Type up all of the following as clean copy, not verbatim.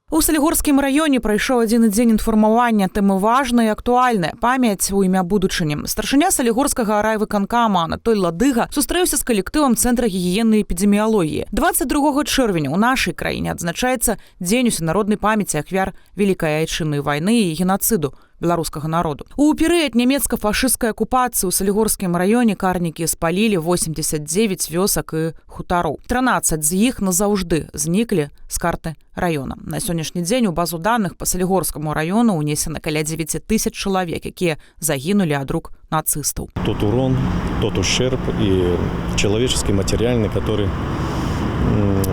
У Салігорскім раёне прайшоў адзін дзень інфармавання тэмы важнай і актуальнай памяць у імя будучыні. Старшыня Салігорскага райвыканкама Анатоль Ладыга сустрэўся з калектывам Цэнтра гігіены і эпідэміялогіі. 22 чэрвеня ў нашай краіне адзначаецца дзень усенароднай памяці ахвяр Вялікай айчыннай вайны і генацыду беларускага народу. У перыяд нямецка-фашысцкай акупацыі ў Салігорскім раёне карнікі спалілі 89 вёсак і хутароў. 13 з іх назаўжды зніклі з карты раёна. На сённяшні дзень у базу даных па Салігорскаму раёну ўнесена каля 9 тысяч чалавек, якія загінулі ад рук нацыстаў. Тот урон, тот ущерб и человеческий, материальный, который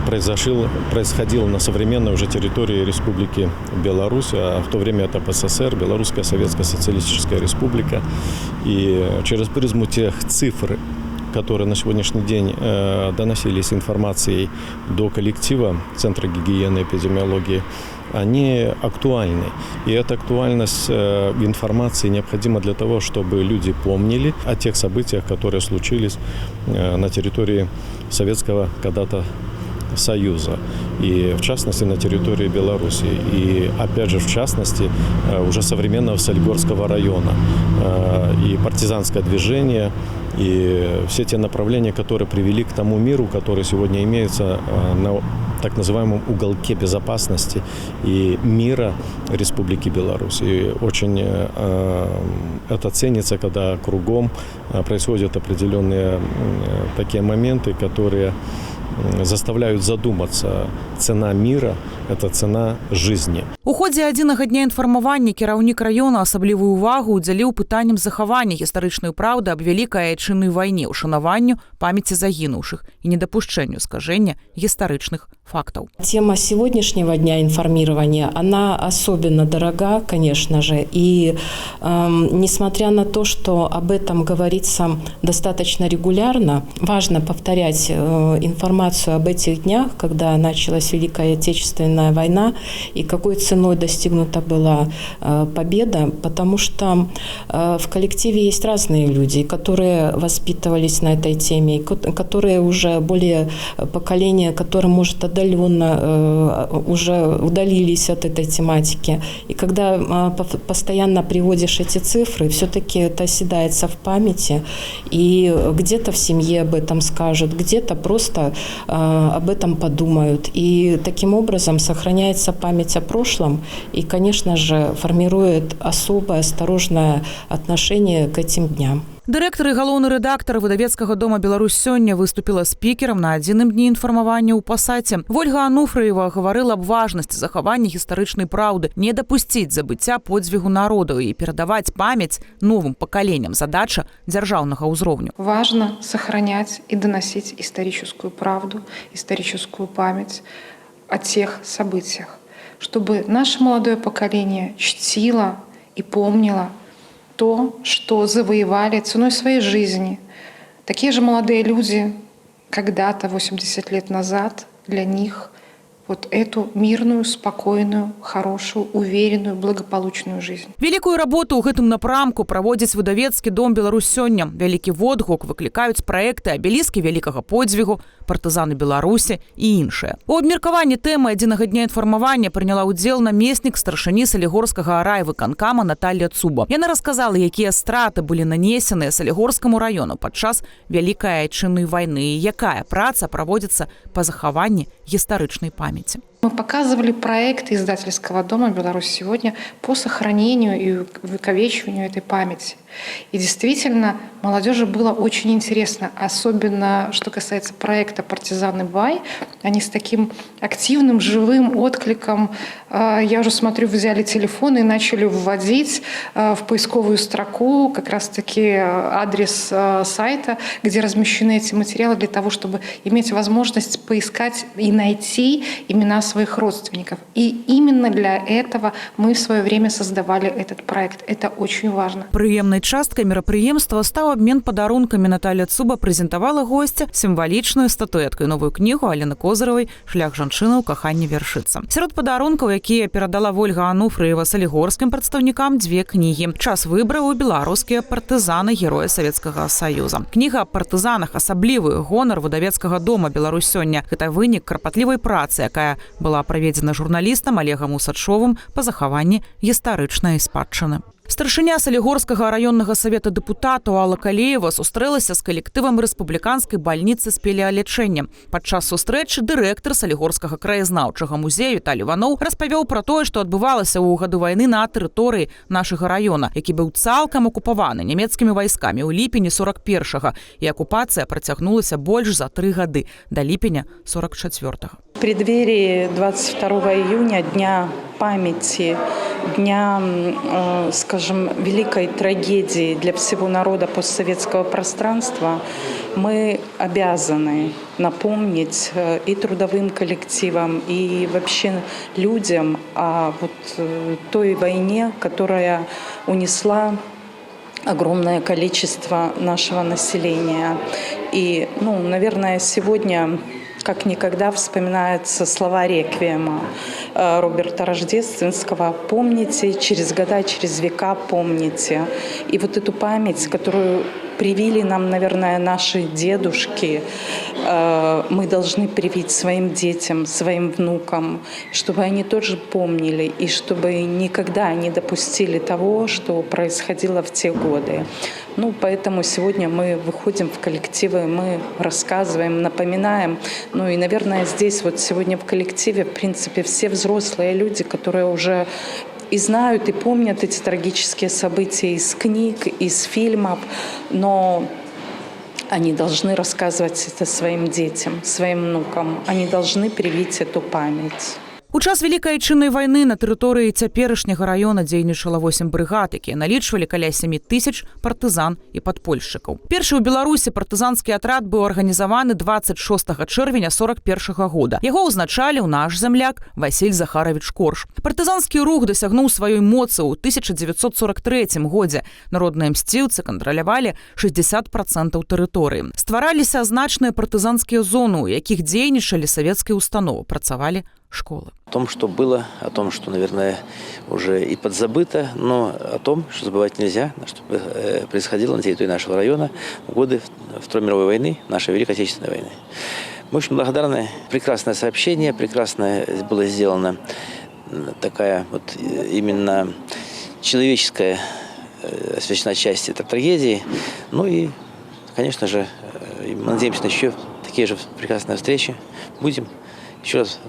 происходил на современной уже территории Республики Беларусь, а в то время это СССР, Белорусская Советская Социалистическая Республика. И через призму тех цифр, которые на сегодняшний день доносились информацией до коллектива Центра гигиены и эпидемиологии, они актуальны. И эта актуальность информации необходима для того, чтобы люди помнили о тех событиях, которые случились на территории Советского когда-то Союза, и в частности на территории Беларуси, и опять же в частности уже современного Солигорского района, и партизанское движение, и все те направления, которые привели к тому миру, который сегодня имеется на так называемом уголке безопасности и мира Республики Беларусь. И очень это ценится, когда кругом происходят определенные такие моменты, которые заставляют задуматься. Цена мира – это цена жизни. У ходзе адзінага дня інфармавання кіраўнік раёна асаблівую увагу ўдзяліў пытанням захавання гістарычнай праўды аб Вялікай айчыннай вайне, ушанаванню памяці загінуўшых и недопушчэнню скажения гістарычных фактов. Тема сегодняшнего дня информирования, она особенно дорога, конечно же, и несмотря на то, что об этом говорится достаточно регулярно, важно повторять информацию об этих днях, когда началась Великая Отечественная война и какой ценой достигнута была победа, потому что в коллективе есть разные люди, которые воспитывались на этой теме, которые уже более поколения, которым может отдаленно уже удалились от этой тематики. И когда постоянно приводишь эти цифры, все-таки это оседается в памяти, и где-то в семье об этом скажут, где-то просто об этом подумают. И таким образом сохраняется память о прошлом и, конечно же, формирует особое осторожное отношение к этим дням. Дырэктар і галоўны рэдактар выдавецкага дома «Беларусь сёння» выступила спікерам на адзіным дні інфармавання ў пасаце. Ольга Ануфрыева гаварыла аб важнасці захавання гістарычнай праўды, не дапусціць забыцця подзвігу народаў і перадаваць памяць новым пакаленням. Задача дзяржаўнага ўзроўню. Важно сохранять и доносить историческую правду, историческую память о тех событиях, чтобы наше молодое поколение чтило и помнило то, что завоевали ценой своей жизни. Такие же молодые люди когда-то, 80 лет назад, для них вот эту мирную, спокойную, хорошую, уверенную, благополучную жизнь. Великую работу ў гэтым напрамку праводзіць выдавецкі дом «Беларусь сёння». Вялікі водгук выклікаюць праекты абеліскі вялікага подзвігу, партызаны Беларусі і іншыя. У абмеркаванні тэмы адзінага дня інфармавання прыняла ўдзел намеснік старшыні Салігорскага райвыканкама Наталья Цуба. Яна расказала, якія страты былі нанесеныя Салігорскаму раёну падчас Вялікай айчыннай вайны і якая праца праводзіцца па захаванні гістарычнай памяці. Мы показывали проекты издательского дома «Беларусь сегодня» по сохранению и увековечиванию этой памяти. И действительно, молодежи было очень интересно, особенно что касается проекта «Партизаны Бай». Они с таким активным, живым откликом, я уже смотрю, взяли телефоны и начали вводить в поисковую строку как раз-таки адрес сайта, где размещены эти материалы, для того, чтобы иметь возможность поискать и найти имена своих родственников. И именно для этого мы в свое время создавали этот проект. Это очень важно. Прыемнай часткай мерапрыемства стаў абмен падарункамі. Наталья Цуба прэзентавала госця сімвалічную статуэтку і новую кнігу Алены Козыравай «Шлях жанчыны ў каханні вяршыцца». Сярод падарункаў, якія перадала Ольга Ануфрыева салігорскім прадстаўнікам, 2 кнігі. Час выбраў беларускія партызаны героя Савецкага Саюза. Кніга аб партызанах асаблівы гонар выдавецкага дома «Беларусь сёння». Гэта вынік карпатлівай працы, якая была праведзена журналістам Олегам Усачовым па захаванні гістарычнай спадчыны. Старшыня Салігорскага раённага савета дэпутатаў Алла Калеева сустрэлася з калектывам рэспубліканскай бальніцы спелеалячэння. Падчас сустрэчы дырэктар Салігорскага краязнаўчага музея Віталій Іваноў распавёў пра тое, што адбывалася ў гады вайны на тэрыторыі нашага раёна, які быў цалкам акупаваны нямецкімі вайскамі ў ліпені 41-га, і акупацыя працягнулася больш за 3 гады, да ліпеня 44-го. В преддверии 22 июня, Дня памяти, Дня, скажем, великой трагедии для всего народа постсоветского пространства, мы обязаны напомнить и трудовым коллективам, и вообще людям о той войне, которая унесла огромное количество нашего населения. И, наверное, сегодня как никогда вспоминаются слова реквиема Роберта Рождественского «Помните, через года, через века помните». И вот эту память, которую привили нам, наверное, наши дедушки, мы должны привить своим детям, своим внукам, чтобы они тоже помнили и чтобы никогда не допустили того, что происходило в те годы. Поэтому сегодня мы выходим в коллективы, мы рассказываем, напоминаем. И, наверное, здесь вот сегодня в коллективе, в принципе, все взрослые люди, которые уже и знают, и помнят эти трагические события из книг, из фильмов, но они должны рассказывать это своим детям, своим внукам. Они должны привить эту память. У час Вялікай Айчыннай вайны на тэрыторыі цяперашняга раёна дзейнічала 8 брыгад, якія налічвалі каля 7 тысяч партызан і падпольшчыкаў. Першы ў Беларусі партызанскі атрад быў арганізаваны 26 чэрвеня 41-го года. Яго ўзначаліў наш зямляк Васіль Захаравіч Корж. Партызанскі рух дасягнуў сваёй моцы ў 1943 годзе. Народныя мсціўцы кантралявалі 60% тэрыторыі. Ствараліся значныя партызанскія зоны, у якіх дзейнічалі савецкія установы, працавалі школы. О том, что было, о том, что, наверное, уже и подзабыто, но о том, что забывать нельзя, что происходило на территории нашего района в годы Второй мировой войны, нашей Великой Отечественной войны. Мы очень благодарны. Прекрасное сообщение, прекрасно было сделано такая вот именно человеческая освещена часть этой трагедии. И, конечно же, мы надеемся на еще такие же прекрасные встречи. Будем еще раз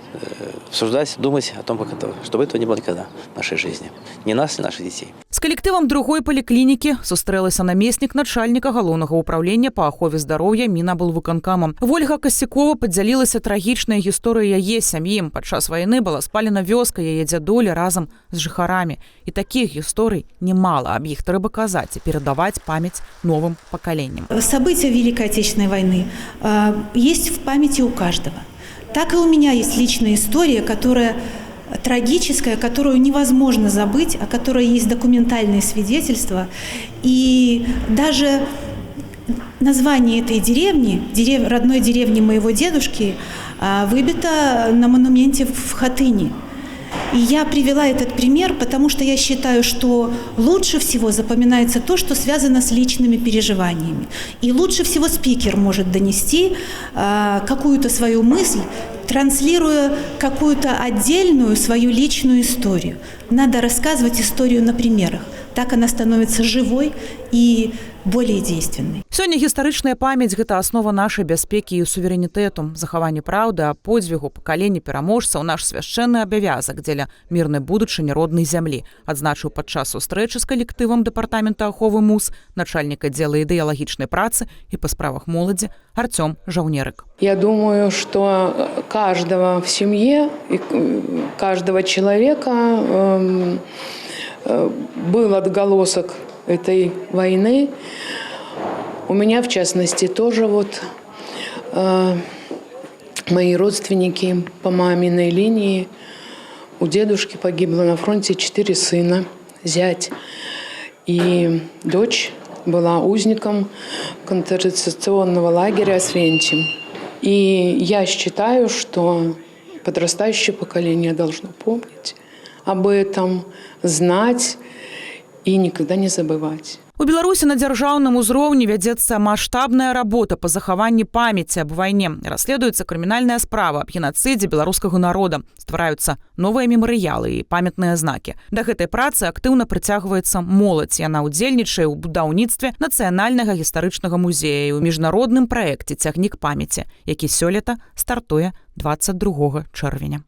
обсуждать, думать о том, чтобы этого не было никогда в нашей жизни. Ни нас, ни наших детей. З калектывам другой паліклінікі сустрэлася намеснік начальніка галоўнага ўправлення па ахове здароўя Мінаблвыканкама. Вольга Касякова падзялілася трагічнай гісторыяй яе сям'і. Падчас вайны была спалена вёска яе дзядулі разам з жыхарамі. І такіх гісторый немало. Аб іх трэба казаць і перадаваць памяць новым пакаленням. События Великой Отечественной войны есть в памяти у каждого. Так и у меня есть личная история, которая трагическая, которую невозможно забыть, о которой есть документальные свидетельства. И даже название этой деревни, родной деревни моего дедушки, выбито на монументе в Хатыни. И я привела этот пример, потому что я считаю, что лучше всего запоминается то, что связано с личными переживаниями. И лучше всего спикер может донести какую-то свою мысль, транслируя какую-то отдельную свою личную историю. Надо рассказывать историю на примерах. Так она становится живой и более действенной. Сёння гістарычная памяць – гэта аснова нашай бяспекі і суверэнітэту. Захаванне праўды аб подзвігу пакалення пераможцаў – наш свяшчэнны абавязак дзеля мірнай будучыні роднай зямлі, адзначыў падчас сустрэчы з калектывам дэпартамента аховы МУС начальнік аддзела ідэалагічнай працы і па справах моладзі Артём Жаўнерык. Я думаю, что каждого в семье, каждого человека был отголосок этой войны. У меня, в частности, тоже мои родственники по маминой линии. У дедушки погибло на фронте 4 сына, зять. И дочь была узником концентрационного лагеря Освенцим. И я считаю, что подрастающее поколение должно помнить об этом, знать и никогда не забывать. У Беларусі на дзяржаўным узроўні вядзецца маштабная работа па захаванні памяці аб вайне. Расследуецца крымінальная справа аб генацыдзе беларускага народа. Ствараюцца новыя мемарыялы і памятныя знакі. Да гэтай працы актыўна прыцягваецца моладзь. Яна ўдзельнічае ў будаўніцтве нацыянальнага гістарычнага музея і ў міжнародным праекце «Цягнік памяці», які сёлета стартуе 22 чэрвеня.